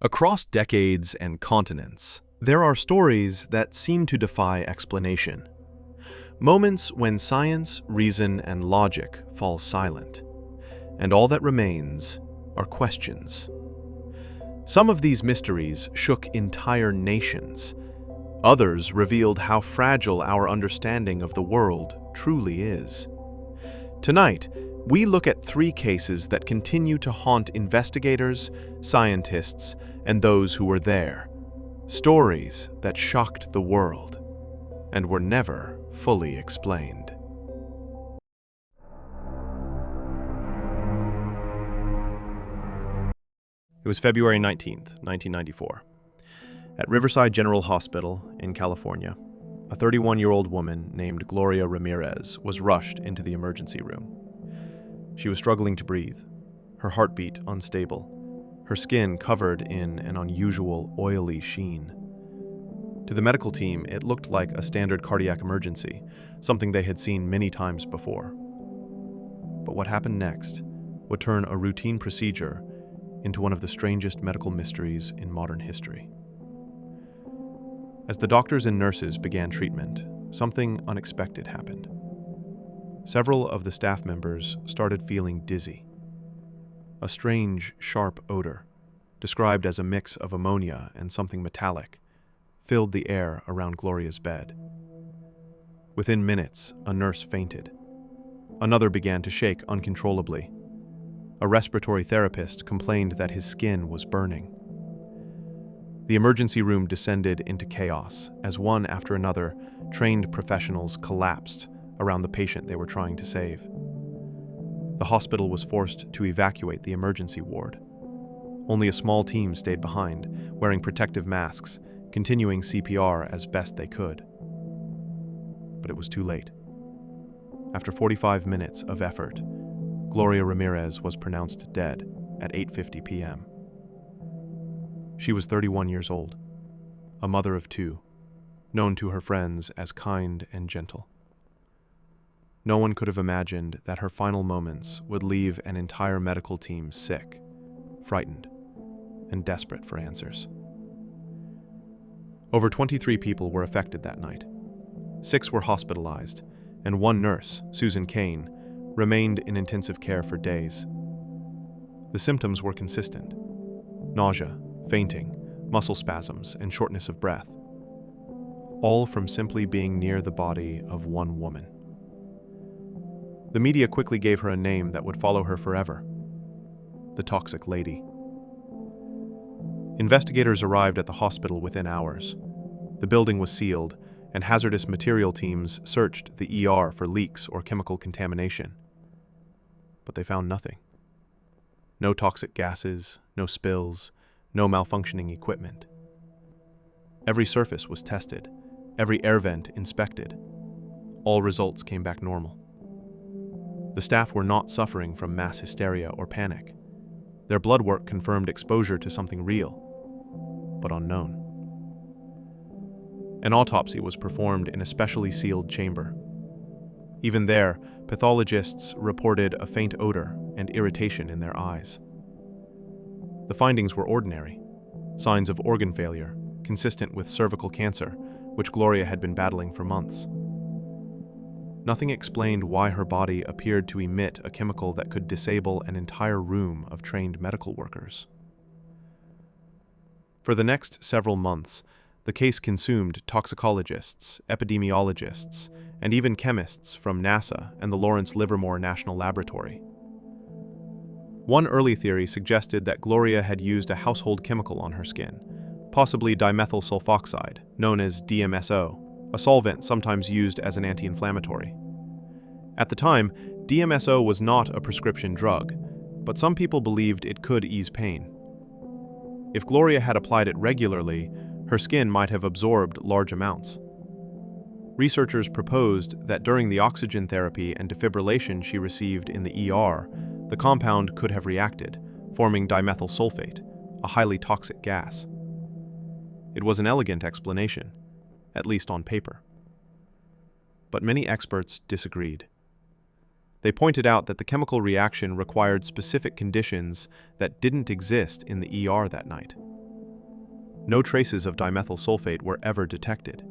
Across decades and continents, there are stories that seem to defy explanation. Moments when science, reason, and logic fall silent, and all that remains are questions. Some of these mysteries shook entire nations. Others revealed how fragile our understanding of the world truly is. Tonight, we look at three cases that continue to haunt investigators, scientists, and those who were there. Stories that shocked the world and were never fully explained. It was February 19th, 1994. At Riverside General Hospital in California, a 31-year-old woman named Gloria Ramirez was rushed into the emergency room. She was struggling to breathe, her heartbeat unstable, her skin covered in an unusual oily sheen. To the medical team, it looked like a standard cardiac emergency, something they had seen many times before. But what happened next would turn a routine procedure into one of the strangest medical mysteries in modern history. As the doctors and nurses began treatment, something unexpected happened. Several of the staff members started feeling dizzy. A strange, sharp odor, described as a mix of ammonia and something metallic, filled the air around Gloria's bed. Within minutes, a nurse fainted. Another began to shake uncontrollably. A respiratory therapist complained that his skin was burning. The emergency room descended into chaos as one after another trained professionals collapsed around the patient they were trying to save. The hospital was forced to evacuate the emergency ward. Only a small team stayed behind, wearing protective masks, continuing CPR as best they could. But it was too late. After 45 minutes of effort, Gloria Ramirez was pronounced dead at 8:50 p.m. She was 31 years old, a mother of two, known to her friends as kind and gentle. No one could have imagined that her final moments would leave an entire medical team sick, frightened, and desperate for answers. Over 23 people were affected that night. 6 were hospitalized, and one nurse, Susan Kane, remained in intensive care for days. The symptoms were consistent: nausea, fainting, muscle spasms, and shortness of breath, all from simply being near the body of one woman. The media quickly gave her a name that would follow her forever: the Toxic Lady. Investigators arrived at the hospital within hours. The building was sealed, and hazardous material teams searched the ER for leaks or chemical contamination. But they found nothing. No toxic gases, no spills, no malfunctioning equipment. Every surface was tested, every air vent inspected. All results came back normal. The staff were not suffering from mass hysteria or panic. Their blood work confirmed exposure to something real, but unknown. An autopsy was performed in a specially sealed chamber. Even there, pathologists reported a faint odor and irritation in their eyes. The findings were ordinary: signs of organ failure, consistent with cervical cancer, which Gloria had been battling for months. Nothing explained why her body appeared to emit a chemical that could disable an entire room of trained medical workers. For the next several months, the case consumed toxicologists, epidemiologists, and even chemists from NASA and the Lawrence Livermore National Laboratory. One early theory suggested that Gloria had used a household chemical on her skin, possibly dimethyl sulfoxide, known as DMSO, a solvent sometimes used as an anti-inflammatory. At the time, DMSO was not a prescription drug, but some people believed it could ease pain. If Gloria had applied it regularly, her skin might have absorbed large amounts. Researchers proposed that during the oxygen therapy and defibrillation she received in the ER, the compound could have reacted, forming dimethyl sulfate, a highly toxic gas. It was an elegant explanation, at least on paper. But many experts disagreed. They pointed out that the chemical reaction required specific conditions that didn't exist in the ER that night. No traces of dimethyl sulfate were ever detected.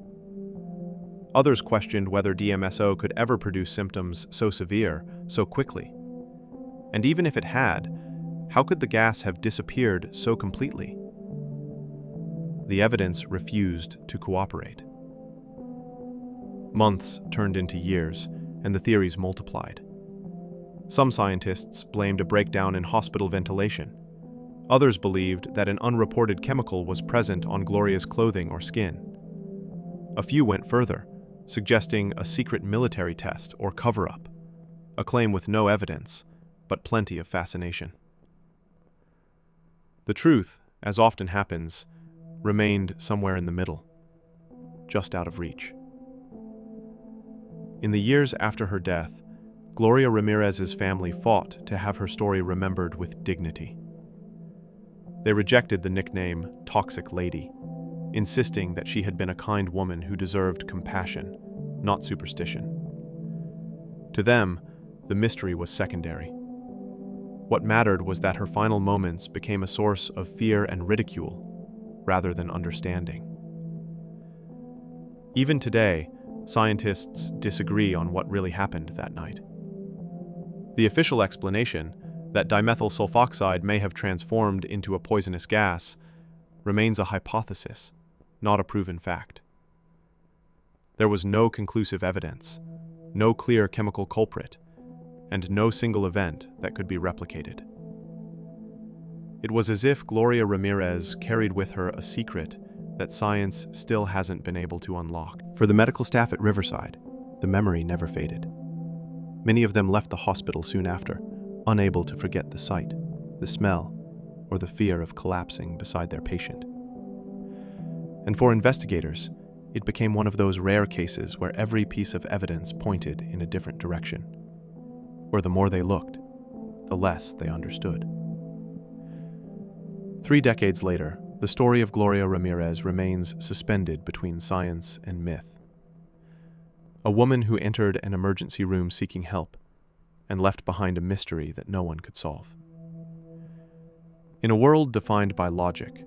Others questioned whether DMSO could ever produce symptoms so severe, so quickly. And even if it had, how could the gas have disappeared so completely? The evidence refused to cooperate. Months turned into years, and the theories multiplied. Some scientists blamed a breakdown in hospital ventilation. Others believed that an unreported chemical was present on Gloria's clothing or skin. A few went further, suggesting a secret military test or cover-up, a claim with no evidence, but plenty of fascination. The truth, as often happens, remained somewhere in the middle, just out of reach. In the years after her death, Gloria Ramirez's family fought to have her story remembered with dignity. They rejected the nickname Toxic Lady, insisting that she had been a kind woman who deserved compassion, not superstition. To them, the mystery was secondary. What mattered was that her final moments became a source of fear and ridicule, rather than understanding. Even today, scientists disagree on what really happened that night. The official explanation, that dimethyl sulfoxide may have transformed into a poisonous gas, remains a hypothesis, not a proven fact. There was no conclusive evidence, no clear chemical culprit, and no single event that could be replicated. It was as if Gloria Ramirez carried with her a secret that science still hasn't been able to unlock. For the medical staff at Riverside, the memory never faded. Many of them left the hospital soon after, unable to forget the sight, the smell, or the fear of collapsing beside their patient. And for investigators, it became one of those rare cases where every piece of evidence pointed in a different direction, where the more they looked, the less they understood. 3 decades later, the story of Gloria Ramirez remains suspended between science and myth. A woman who entered an emergency room seeking help and left behind a mystery that no one could solve. In a world defined by logic,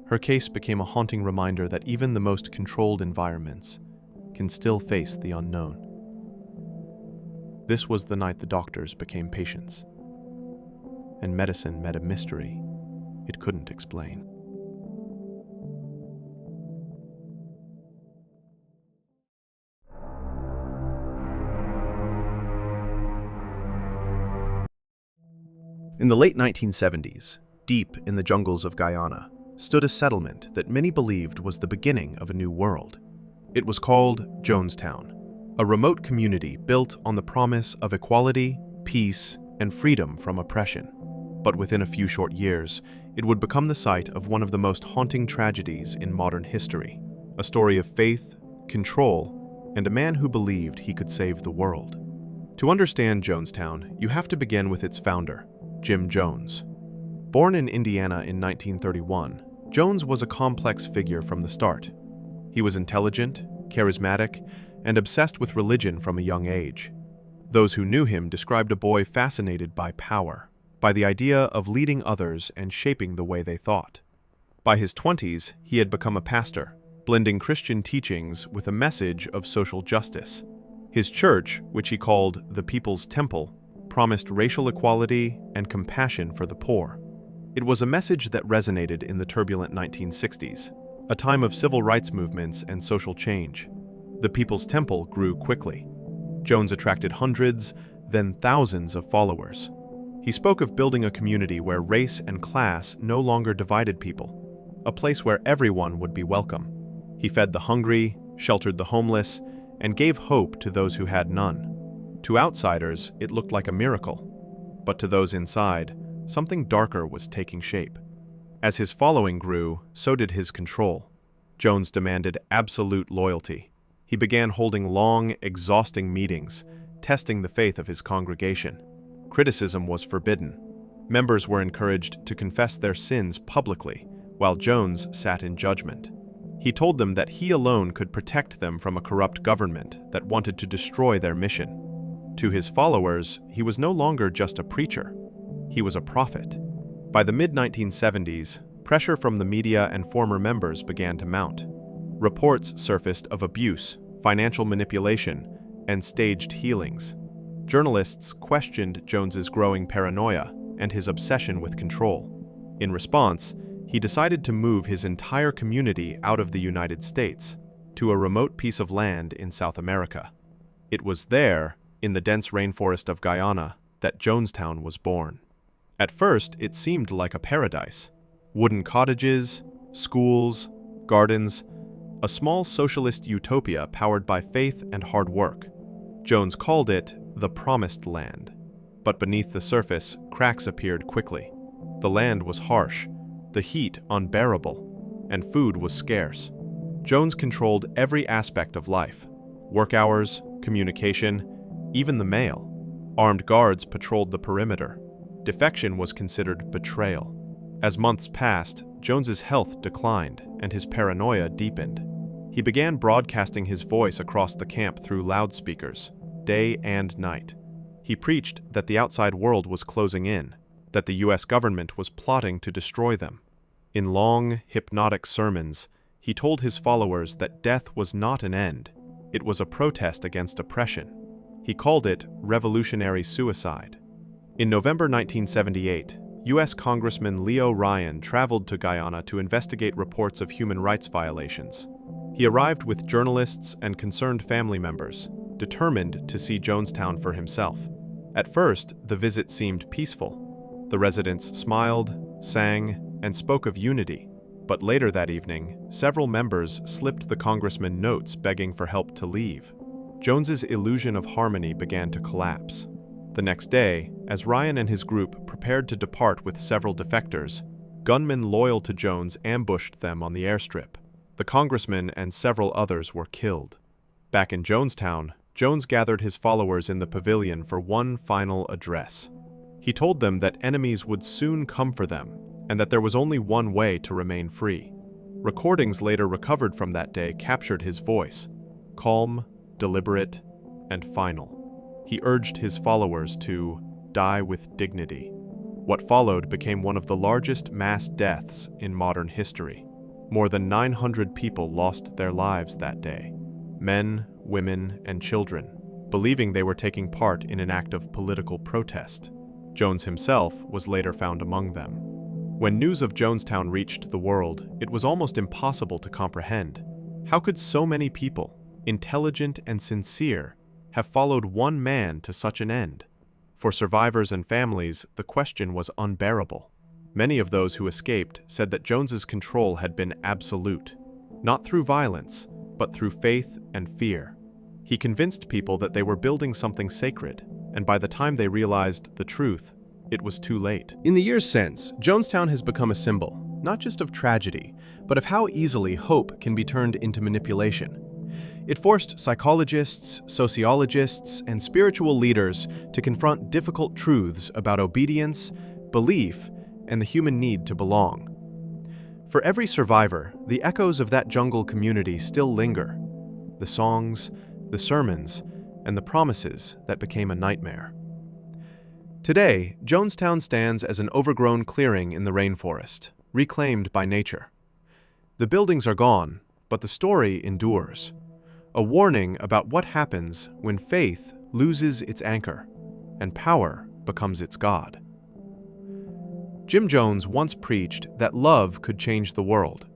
her case became a haunting reminder that even the most controlled environments can still face the unknown. This was the night the doctors became patients, and medicine met a mystery it couldn't explain. In the late 1970s, deep in the jungles of Guyana, stood a settlement that many believed was the beginning of a new world. It was called Jonestown, a remote community built on the promise of equality, peace, and freedom from oppression. But within a few short years, it would become the site of one of the most haunting tragedies in modern history, a story of faith, control, and a man who believed he could save the world. To understand Jonestown, you have to begin with its founder, Jim Jones. Born in Indiana in 1931, Jones was a complex figure from the start. He was intelligent, charismatic, and obsessed with religion from a young age. Those who knew him described a boy fascinated by power, by the idea of leading others and shaping the way they thought. By his 20s, he had become a pastor, blending Christian teachings with a message of social justice. His church, which he called the People's Temple, promised racial equality and compassion for the poor. It was a message that resonated in the turbulent 1960s, a time of civil rights movements and social change. The People's Temple grew quickly. Jones attracted hundreds, then thousands of followers. He spoke of building a community where race and class no longer divided people, a place where everyone would be welcome. He fed the hungry, sheltered the homeless, and gave hope to those who had none. To outsiders, it looked like a miracle, but to those inside, something darker was taking shape. As his following grew, so did his control. Jones demanded absolute loyalty. He began holding long, exhausting meetings, testing the faith of his congregation. Criticism was forbidden. Members were encouraged to confess their sins publicly, while Jones sat in judgment. He told them that he alone could protect them from a corrupt government that wanted to destroy their mission. To his followers, he was no longer just a preacher. He was a prophet. By the mid-1970s, Pressure from the media and former members began to mount. Reports surfaced of abuse, financial manipulation, and staged healings. Journalists questioned Jones's growing paranoia and his obsession with control. In response, he decided to move his entire community out of the United States to a remote piece of land in South America. It was there, in the dense rainforest of Guyana, that Jonestown was born. At first, it seemed like a paradise. Wooden cottages, schools, gardens, a small socialist utopia powered by faith and hard work. Jones called it the Promised Land. But beneath the surface, cracks appeared quickly. The land was harsh, the heat unbearable, and food was scarce. Jones controlled every aspect of life: work hours, communication, even the mail. Armed guards patrolled the perimeter. Defection was considered betrayal. As months passed, Jones's health declined and his paranoia deepened. He began broadcasting his voice across the camp through loudspeakers, day and night. He preached that the outside world was closing in, that the U.S. government was plotting to destroy them. In long, hypnotic sermons, he told his followers that death was not an end. It was a protest against oppression. He called it revolutionary suicide. In November 1978, U.S. Congressman Leo Ryan traveled to Guyana to investigate reports of human rights violations. He arrived with journalists and concerned family members, determined to see Jonestown for himself. At first, the visit seemed peaceful. The residents smiled, sang, and spoke of unity. But later that evening, several members slipped the congressman notes begging for help to leave. Jones's illusion of harmony began to collapse. The next day, as Ryan and his group prepared to depart with several defectors, gunmen loyal to Jones ambushed them on the airstrip. The congressman and several others were killed. Back in Jonestown, Jones gathered his followers in the pavilion for one final address. He told them that enemies would soon come for them, and that there was only one way to remain free. Recordings later recovered from that day captured his voice, calm, deliberate, and final. He urged his followers to die with dignity. What followed became one of the largest mass deaths in modern history. More than 900 people lost their lives that day. Men, women, and children, believing they were taking part in an act of political protest. Jones himself was later found among them. When news of Jonestown reached the world, it was almost impossible to comprehend. How could so many people, intelligent and sincere, have followed one man to such an end? For survivors and families, the question was unbearable. Many of those who escaped said that Jones's control had been absolute, not through violence, but through faith and fear. He convinced people that they were building something sacred, and by the time they realized the truth, it was too late. In the years since, Jonestown has become a symbol, not just of tragedy, but of how easily hope can be turned into manipulation. It forced psychologists, sociologists, and spiritual leaders to confront difficult truths about obedience, belief, and the human need to belong. For every survivor, the echoes of that jungle community still linger. The songs, the sermons, and the promises that became a nightmare. Today, Jonestown stands as an overgrown clearing in the rainforest, reclaimed by nature. The buildings are gone, but the story endures. A warning about what happens when faith loses its anchor and power becomes its god. Jim Jones once preached that love could change the world.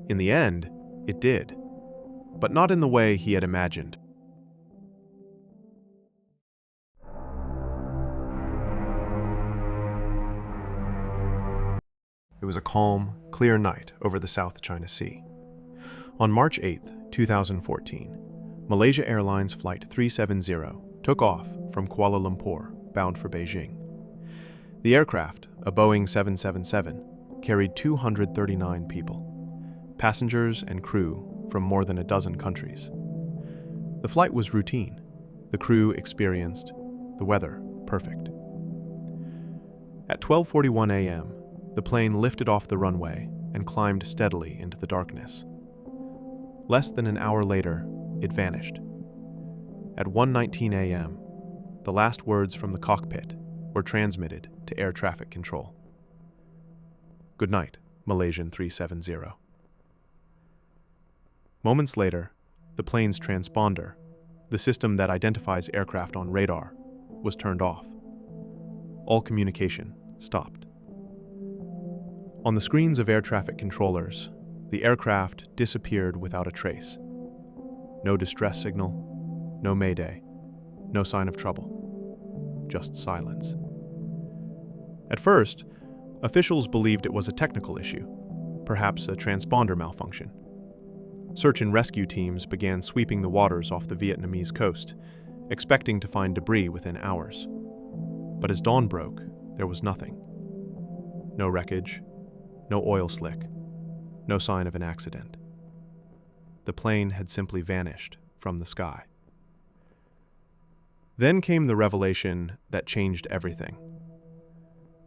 In the end, it did, but not in the way he had imagined. It was a calm, clear night over the South China Sea. On March 8, 2014, Malaysia Airlines Flight 370 took off from Kuala Lumpur, bound for Beijing. The aircraft, a Boeing 777, carried 239 people, passengers and crew from more than a dozen countries. The flight was routine, the crew experienced, the weather perfect. At 12:41 a.m., the plane lifted off the runway and climbed steadily into the darkness. Less than an hour later, it vanished. At 1:19 a.m., the last words from the cockpit were transmitted to air traffic control. Good night. Malaysian 370. Moments later, the plane's transponder, the system that identifies aircraft on radar, was turned off. All communication stopped. On the screens of air traffic controllers, the aircraft disappeared without a trace. No distress signal, no mayday, no sign of trouble, just silence. At first, officials believed it was a technical issue, perhaps a transponder malfunction. Search and rescue teams began sweeping the waters off the Vietnamese coast, expecting to find debris within hours. But as dawn broke, there was nothing. No wreckage, no oil slick, no sign of an accident. The plane had simply vanished from the sky. Then came the revelation that changed everything.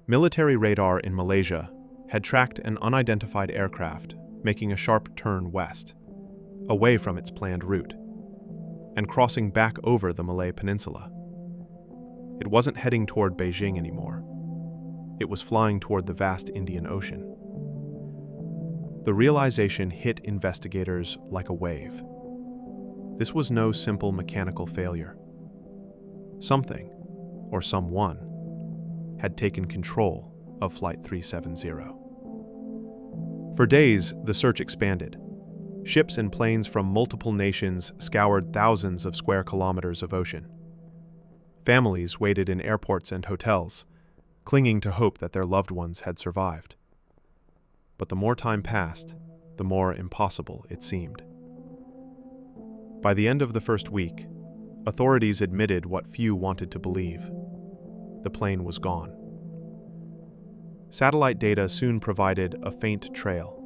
Military radar in Malaysia had tracked an unidentified aircraft making a sharp turn west, away from its planned route, and crossing back over the Malay Peninsula. It wasn't heading toward Beijing anymore. It was flying toward the vast Indian Ocean. The realization hit investigators like a wave. This was no simple mechanical failure. Something, or someone, had taken control of Flight 370. For days, the search expanded. Ships and planes from multiple nations scoured thousands of square kilometers of ocean. Families waited in airports and hotels, clinging to hope that their loved ones had survived. But the more time passed, the more impossible it seemed. By the end of the first week, authorities admitted what few wanted to believe. The plane was gone. Satellite data soon provided a faint trail,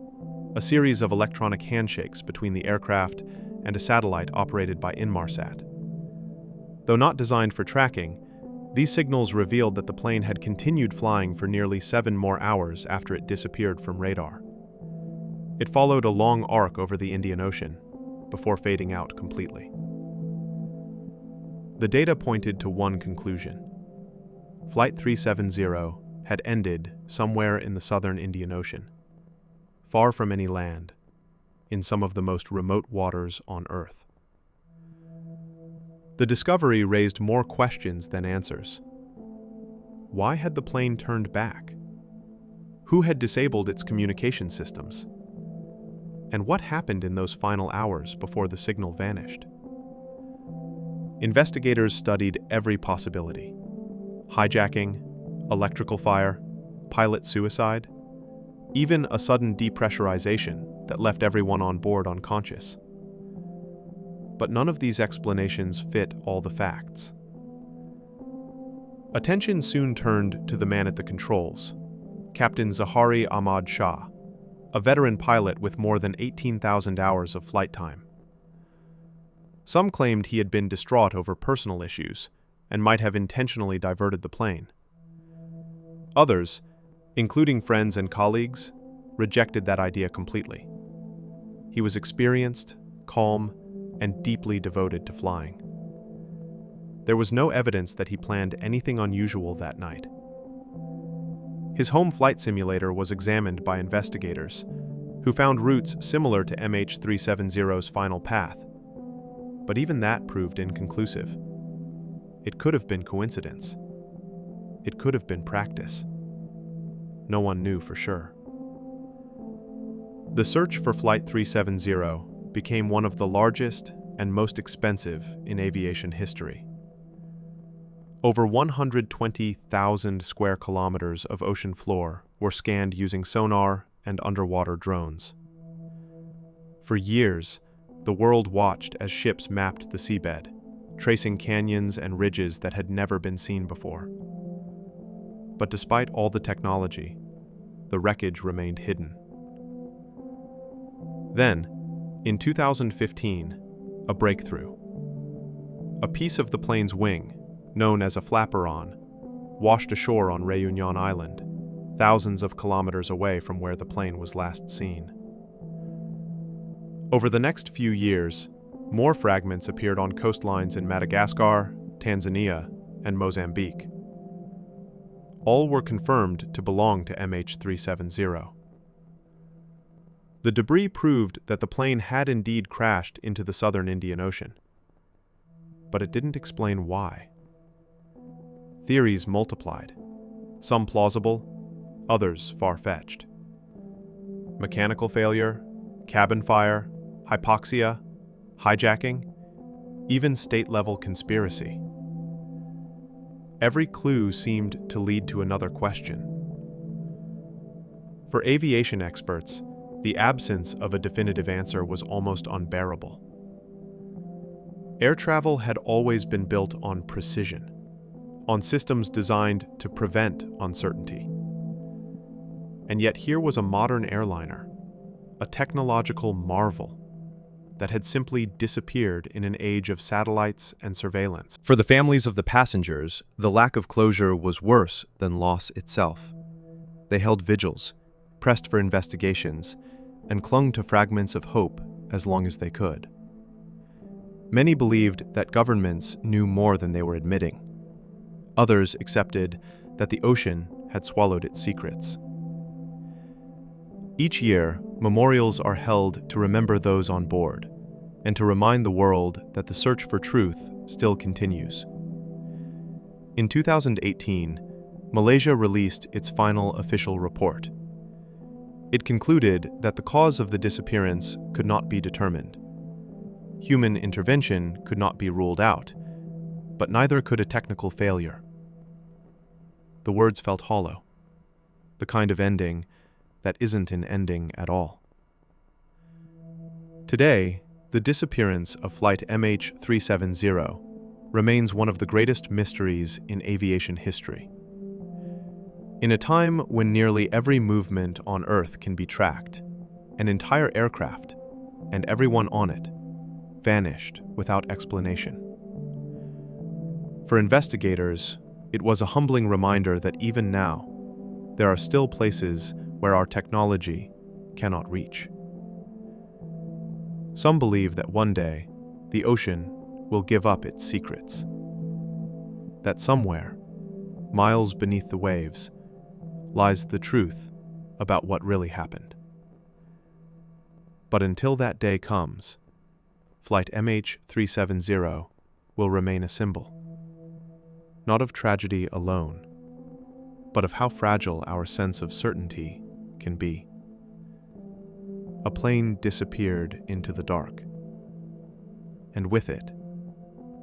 a series of electronic handshakes between the aircraft and a satellite operated by Inmarsat. Though not designed for tracking, these signals revealed that the plane had continued flying for nearly 7 more hours after it disappeared from radar. It followed a long arc over the Indian Ocean, before fading out completely. The data pointed to one conclusion. Flight 370 had ended somewhere in the southern Indian Ocean, far from any land, in some of the most remote waters on Earth. The discovery raised more questions than answers. Why had the plane turned back? Who had disabled its communication systems? And what happened in those final hours before the signal vanished? Investigators studied every possibility. Hijacking, electrical fire, pilot suicide, even a sudden depressurization that left everyone on board unconscious. But none of these explanations fit all the facts. Attention soon turned to the man at the controls, Captain Zahari Ahmad Shah, a veteran pilot with more than 18,000 hours of flight time. Some claimed he had been distraught over personal issues and might have intentionally diverted the plane. Others, including friends and colleagues, rejected that idea completely. He was experienced, calm, and deeply devoted to flying. There was no evidence that he planned anything unusual that night. His home flight simulator was examined by investigators, who found routes similar to MH370's final path, but even that proved inconclusive. It could have been coincidence. It could have been practice. No one knew for sure. The search for Flight 370 became one of the largest and most expensive in aviation history. Over 120,000 square kilometers of ocean floor were scanned using sonar and underwater drones. For years, the world watched as ships mapped the seabed, tracing canyons and ridges that had never been seen before. But despite all the technology, the wreckage remained hidden. Then, in 2015, a breakthrough. A piece of the plane's wing, known as a flaperon, washed ashore on Réunion Island, thousands of kilometers away from where the plane was last seen. Over the next few years, more fragments appeared on coastlines in Madagascar, Tanzania, and Mozambique. All were confirmed to belong to MH370. The debris proved that the plane had indeed crashed into the southern Indian Ocean. But it didn't explain why. Theories multiplied, some plausible, others far-fetched. Mechanical failure, cabin fire, hypoxia, hijacking, even state-level conspiracy. Every clue seemed to lead to another question. For aviation experts, the absence of a definitive answer was almost unbearable. Air travel had always been built on precision, on systems designed to prevent uncertainty. And yet here was a modern airliner, a technological marvel, that had simply disappeared in an age of satellites and surveillance. For the families of the passengers, the lack of closure was worse than loss itself. They held vigils, pressed for investigations, and clung to fragments of hope as long as they could. Many believed that governments knew more than they were admitting. Others accepted that the ocean had swallowed its secrets. Each year, memorials are held to remember those on board, and to remind the world that the search for truth still continues. In 2018, Malaysia released its final official report. It concluded that the cause of the disappearance could not be determined. Human intervention could not be ruled out, but neither could a technical failure. The words felt hollow, the kind of ending that isn't an ending at all. Today, the disappearance of Flight MH370 remains one of the greatest mysteries in aviation history. In a time when nearly every movement on Earth can be tracked, an entire aircraft, and everyone on it, vanished without explanation. For investigators, it was a humbling reminder that even now, there are still places where our technology cannot reach. Some believe that one day, the ocean will give up its secrets. That somewhere, miles beneath the waves, lies the truth about what really happened. But until that day comes, Flight MH370 will remain a symbol, not of tragedy alone, but of how fragile our sense of certainty can be. A plane disappeared into the dark, and with it,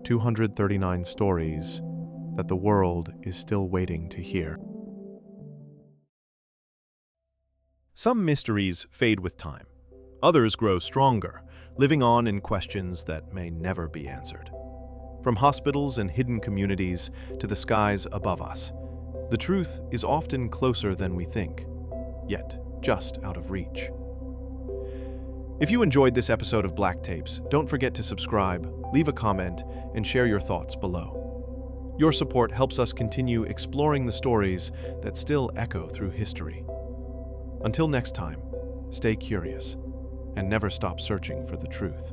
239 stories that the world is still waiting to hear. Some mysteries fade with time. Others grow stronger, living on in questions that may never be answered. From hospitals and hidden communities to the skies above us, the truth is often closer than we think, yet just out of reach. If you enjoyed this episode of Black Tapes, don't forget to subscribe, leave a comment, and share your thoughts below. Your support helps us continue exploring the stories that still echo through history. Until next time, stay curious and never stop searching for the truth.